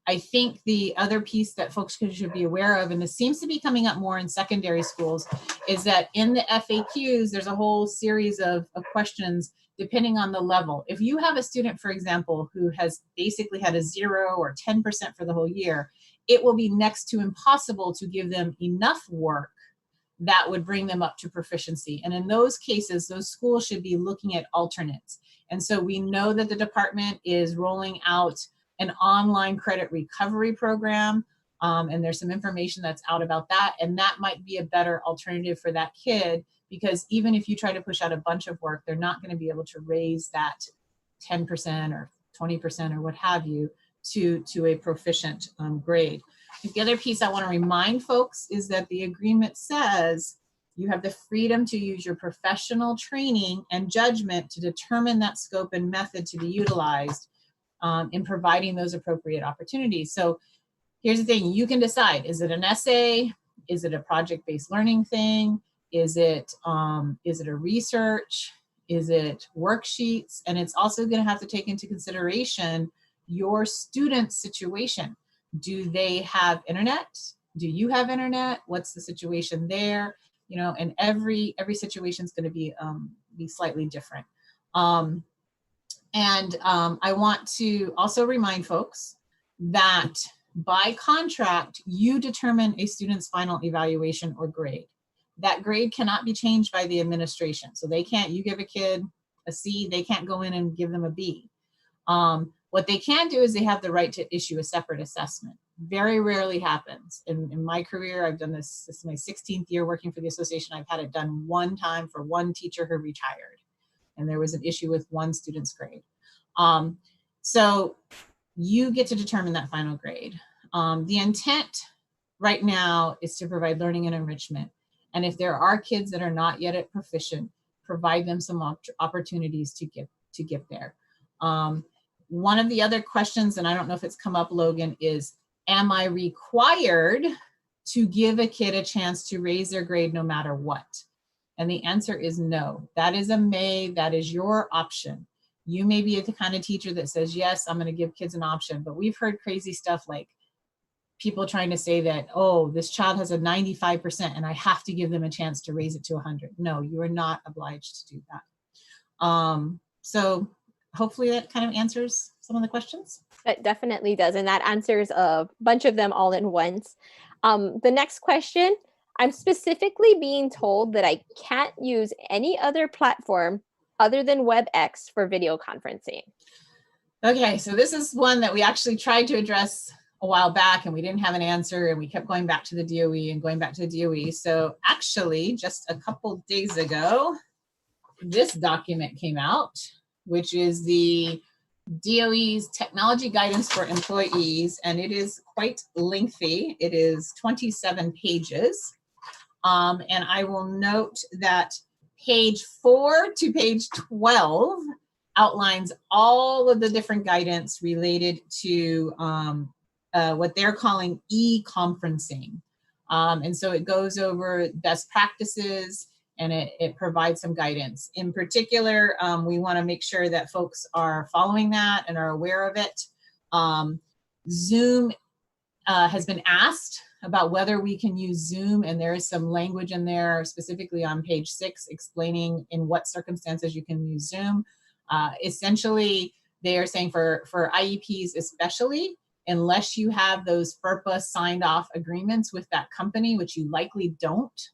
I think the other piece that folks should be aware of, and this seems to be coming up more in secondary schools, is that in the FAQs, there's a whole series of questions depending on the level. If you have a student, for example, who has basically had a 0 or 10% for the whole year, it will be next to impossible to give them enough work that would bring them up to proficiency. And in those cases, those schools should be looking at alternates. And so we know that the department is rolling out an online credit recovery program. And there's some information that's out about that. And that might be a better alternative for that kid, because even if you try to push out a bunch of work, they're not going to be able to raise that 10% or 20% or what have you to a proficient grade. The other piece I want to remind folks is that the agreement says you have the freedom to use your professional training and judgment to determine that scope and method to be utilized in providing those appropriate opportunities. So here's the thing, you can decide, is it an essay? Is it a project-based learning thing? Is it a research? Is it worksheets? And it's also going to have to take into consideration your student's situation. Do they have internet? Do you have internet? What's the situation there? You know, and every situation is going to be slightly different. I want to also remind folks that by contract, you determine a student's final evaluation or grade. That grade cannot be changed by the administration. So they can't, you give a kid a C, they can't go in and give them a B. What they can do is they have the right to issue a separate assessment. Very rarely happens. In my career, I've done this is my 16th year working for the association. I've had it done one time for one teacher who retired. And there was an issue with one student's grade. So you get to determine that final grade. The intent right now is to provide learning and enrichment. And if there are kids that are not yet at proficient, provide them some opportunities to get there. One of the other questions, and I don't know if it's come up, Logan, is, am I required to give a kid a chance to raise their grade no matter what? And the answer is no. That is that is your option. You may be the kind of teacher that says, yes, I'm going to give kids an option, but we've heard crazy stuff like people trying to say that, oh, this child has a 95% and I have to give them a chance to raise it to 100. No, you are not obliged to do that. So hopefully that kind of answers some of the questions. That definitely does. And that answers a bunch of them all in once. The next question, I'm specifically being told that I can't use any other platform other than WebEx for video conferencing. Okay, so this is one that we actually tried to address a while back and we didn't have an answer and we kept going back to the DOE and going back to the DOE. So actually just a couple days ago, this document came out, which is the DOE's technology guidance for employees, and it is quite lengthy. It is 27 pages. And I will note that page 4 to page 12 outlines all of the different guidance related to what they're calling e-conferencing. And so it goes over best practices and it provides some guidance. In particular, we want to make sure that folks are following that and are aware of it. Zoom has been asked about whether we can use Zoom, and there is some language in there specifically on page 6 explaining in what circumstances you can use Zoom. Essentially, they are saying for IEPs especially, unless you have those FERPA signed off agreements with that company, which you likely don't,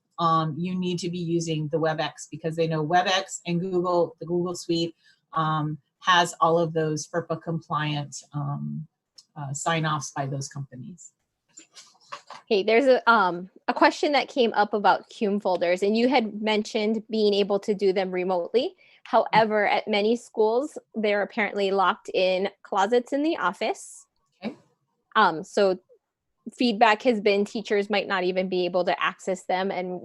you need to be using the WebEx, because they know WebEx and Google, the Google Suite, has all of those FERPA compliant sign-offs by those companies. Okay, there's a question that came up about CUME folders, and you had mentioned being able to do them remotely. However, at many schools, they're apparently locked in closets in the office. Okay. So feedback has been teachers might not even be able to access them and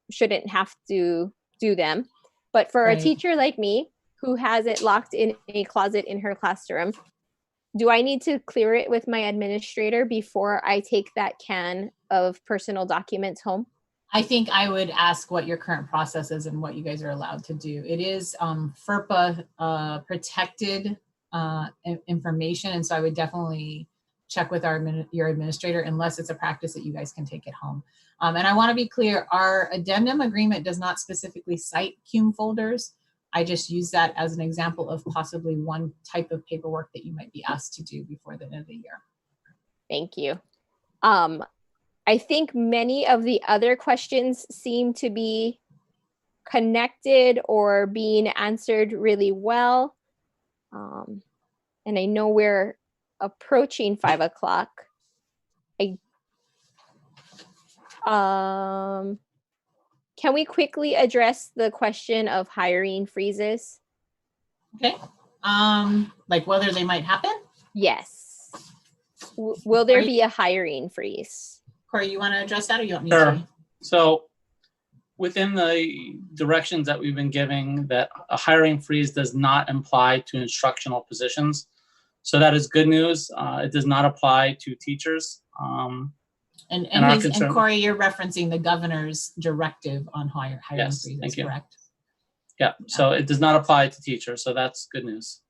shouldn't have to do them. But for a teacher like me who has it locked in a closet in her classroom, do I need to clear it with my administrator before I take that can of personal documents home? I think I would ask what your current process is and what you guys are allowed to do. It is FERPA protected information, and so I would definitely check with your administrator unless it's a practice that you guys can take it home. And I want to be clear, our addendum agreement does not specifically cite CUME folders. I just use that as an example of possibly one type of paperwork that you might be asked to do before the end of the year. Thank you. I think many of the other questions seem to be connected or being answered really well. And I know we're approaching 5 o'clock. Can we quickly address the question of hiring freezes? Okay. Like whether they might happen? Yes. Will there be a hiring freeze? Corey, you want to address that or you want me Sure. to? So within the directions that we've been giving, that a hiring freeze does not apply to instructional positions. So that is good news. It does not apply to teachers. And concern- Corey, you're referencing the governor's directive on hiring Yes, freezes, thank you. correct? Yeah, so it does not apply to teachers. So that's good news.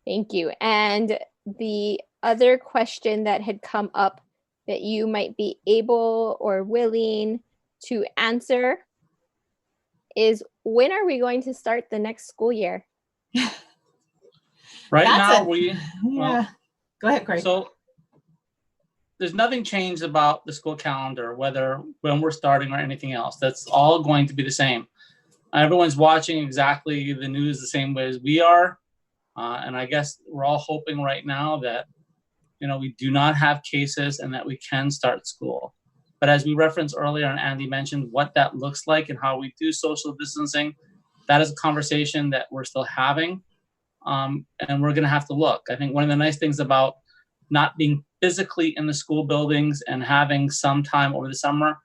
Thank you. And the other question that had come up that you might be able or willing to answer is, when are we going to start the next school year? Right now, yeah. Go ahead, Corey. So there's nothing changed about the school calendar, whether when we're starting or anything else. That's all going to be the same. Everyone's watching exactly the news the same way as we are. And I guess we're all hoping right now that, we do not have cases and that we can start school. But as we referenced earlier, and Andy mentioned what that looks like and how we do social distancing, that is a conversation that we're still having. And we're going to have to look. I think one of the nice things about not being physically in the school buildings and having some time over the summer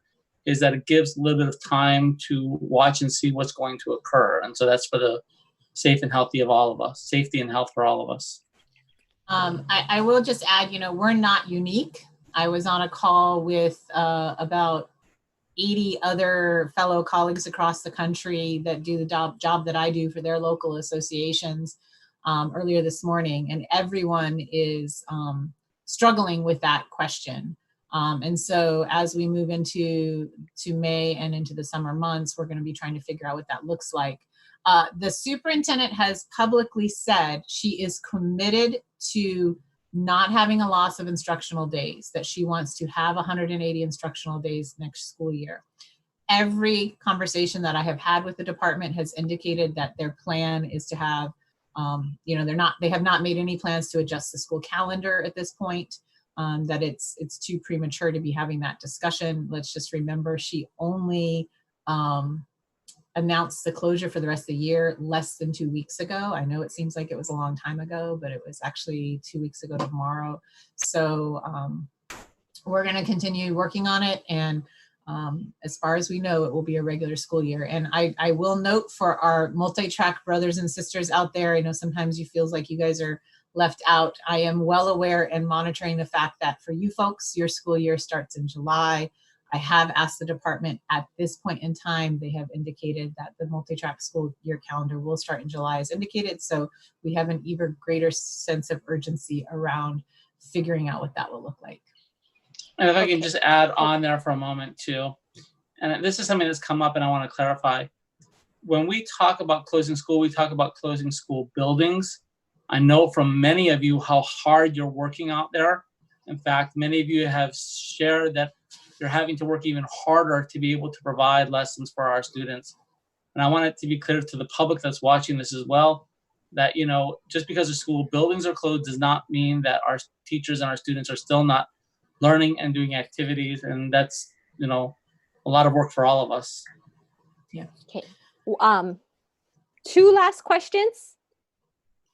is that it gives a little bit of time to watch and see what's going to occur. And so that's for the safety and health for all of us. I will just add, we're not unique. I was on a call with about 80 other fellow colleagues across the country that do the job that I do for their local associations earlier this morning, and everyone is struggling with that question. And so as we move into May and into the summer months, we're going to be trying to figure out what that looks like. The superintendent has publicly said she is committed to not having a loss of instructional days, that she wants to have 180 instructional days next school year. Every conversation that I have had with the department has indicated that their plan is to have, they have not made any plans to adjust the school calendar at this point, that it's too premature to be having that discussion. Let's just remember, she only announced the closure for the rest of the year less than 2 weeks ago. I know it seems like it was a long time ago, but it was actually 2 weeks ago tomorrow. So we're going to continue working on it. And as far as we know, it will be a regular school year. And I will note for our multi-track brothers and sisters out there, I know sometimes you feel like you guys are left out. I am well aware and monitoring the fact that for you folks, your school year starts in July. I have asked the department at this point in time, they have indicated that the multi-track school year calendar will start in July as indicated. So we have an even greater sense of urgency around figuring out what that will look like. And if I can just add on there for a moment too, and this is something that's come up and I want to clarify. When we talk about closing school, we talk about closing school buildings. I know from many of you how hard you're working out there. In fact, many of you have shared that you're having to work even harder to be able to provide lessons for our students. And I want it to be clear to the public that's watching this as well, that, just because the school buildings are closed does not mean that our teachers and our students are still not learning and doing activities. And that's, a lot of work for all of us. Yeah. Okay. 2 last questions.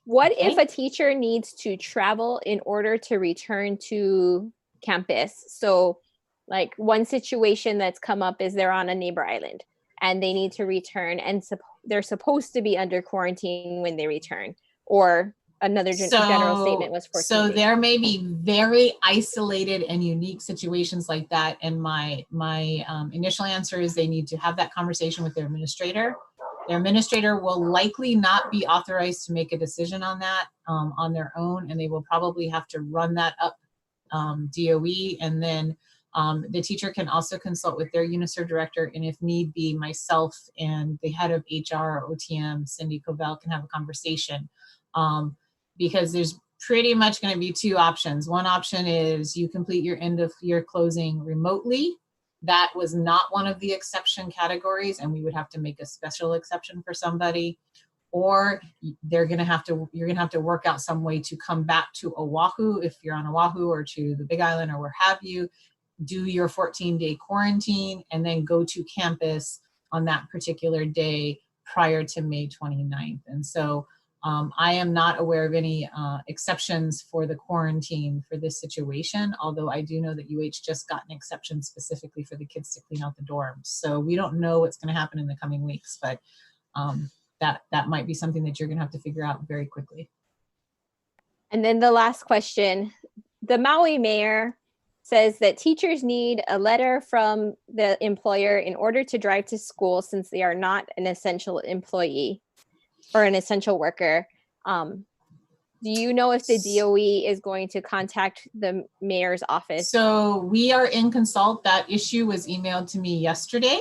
What if a teacher needs to travel in order to return to campus? So like one situation that's come up is they're on a neighbor island and they need to return, and they're supposed to be under quarantine when they return, or another general statement was 14 So days. there may be very isolated and unique situations like that. And my initial answer is they need to have that conversation with their administrator. Their administrator will likely not be authorized to make a decision on that on their own, and they will probably have to run that up DOE, and then the teacher can also consult with their UNICEF director, and if need be, myself and the head of HR or OTM, Cindy Covell, can have a conversation. Because there's pretty much going to be two options. One option is you complete your end of year closing remotely. That was not one of the exception categories, and we would have to make a special exception for somebody. Or you're going to have to work out some way to come back to Oahu if you're on Oahu, or to the Big Island, or where have you, do your 14-day quarantine, and then go to campus on that particular day prior to May 29th. And so I am not aware of any exceptions for the quarantine for this situation, although I do know that UH just got an exception specifically for the kids to clean out the dorms. So we don't know what's going to happen in the coming weeks, but that might be something that you're going to have to figure out very quickly. And then the last question, the Maui mayor says that teachers need a letter from the employer in order to drive to school since they are not an essential employee or an essential worker. Do you know if the DOE is going to contact the mayor's office? So we are in consult. That issue was emailed to me yesterday.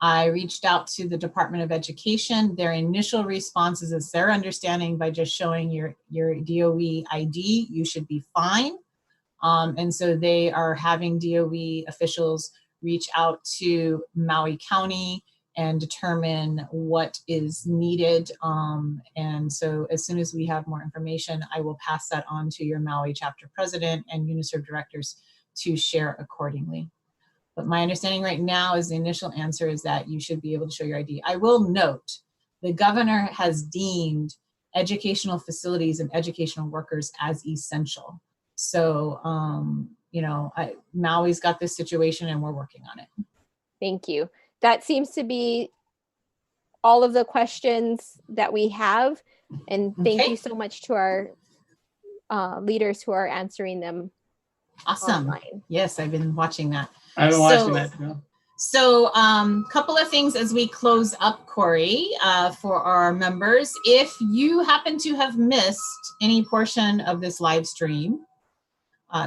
I reached out to the Department of Education. Their initial response is it's their understanding by just showing your DOE ID, you should be fine. And so they are having DOE officials reach out to Maui County and determine what is needed. And so as soon as we have more information, I will pass that on to your Maui chapter president and UNICEF directors to share accordingly. But my understanding right now is the initial answer is that you should be able to show your ID. I will note, the governor has deemed educational facilities and educational workers as essential. So, Maui's got this situation and we're working on it. Thank you. That seems to be all of the questions that we have. And thank you so much to our leaders who are answering them. Awesome. Online. Yes, I've been watching that. I've been watching that too. So couple of things as we close up, Corey, for our members. If you happen to have missed any portion of this live stream,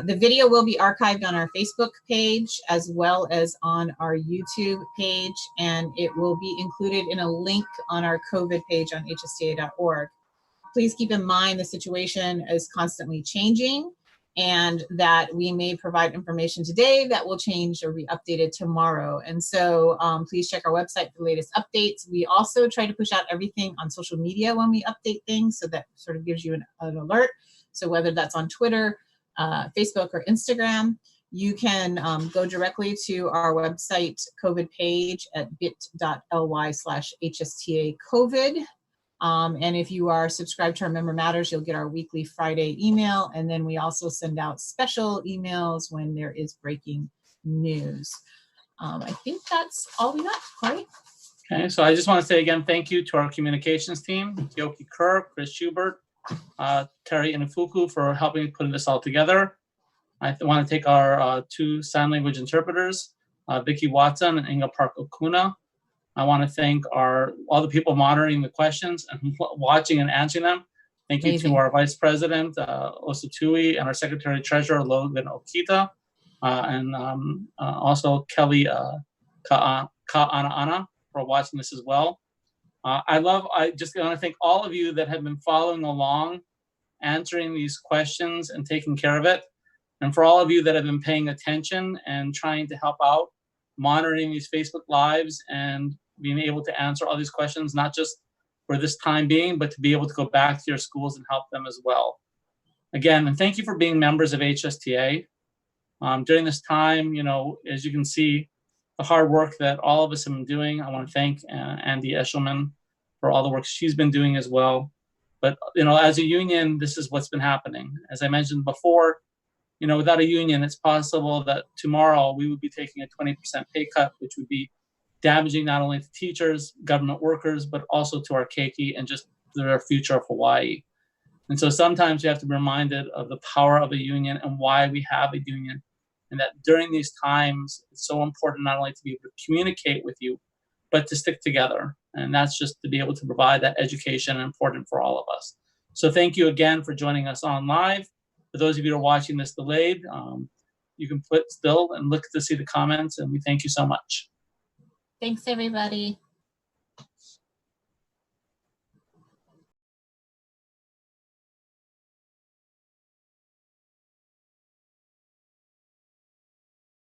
the video will be archived on our Facebook page as well as on our YouTube page, and it will be included in a link on our COVID page on hsta.org. Please keep in mind the situation is constantly changing, and that we may provide information today that will change or be updated tomorrow. And so please check our website for the latest updates. We also try to push out everything on social media when we update things, so that sort of gives you an alert. So whether that's on Twitter, Facebook, or Instagram, you can go directly to our website COVID page at bit.ly/HSTA COVID. And if you are subscribed to our Member Matters, you'll get our weekly Friday email. And then we also send out special emails when there is breaking news. I think that's all we got, Corey. Okay, so I just want to say again, thank you to our communications team, Yoki Kerr, Chris Schubert, Terry Inafuku for helping put this all together. I want to thank our two sign language interpreters, Vicky Watson and Inga Park Okuna. I want to thank all the people monitoring the questions and watching and answering them. Thank you to our Vice President, Osatui, and our Secretary Treasurer, Logan Okita, and also Kelly Ka'ana'ana for watching this as well. I just want to thank all of you that have been following along, answering these questions and taking care of it. And for all of you that have been paying attention and trying to help out, monitoring these Facebook Lives and being able to answer all these questions, not just for this time being, but to be able to go back to your schools and help them as well. Again, and thank you for being members of HSTA. During this time, as you can see, the hard work that all of us have been doing. I want to thank Andy Eshelman for all the work she's been doing as well. But, as a union, this is what's been happening. As I mentioned before, without a union, it's possible that tomorrow we would be taking a 20% pay cut, which would be damaging not only to teachers, government workers, but also to our keiki and just the future of Hawaii. And so sometimes you have to be reminded of the power of a union and why we have a union. And that during these times, it's so important not only to be able to communicate with you, but to stick together. And that's just to be able to provide that education important for all of us. So thank you again for joining us on live. For those of you who are watching this delayed, you can put still and look to see the comments, and we thank you so much. Thanks, everybody.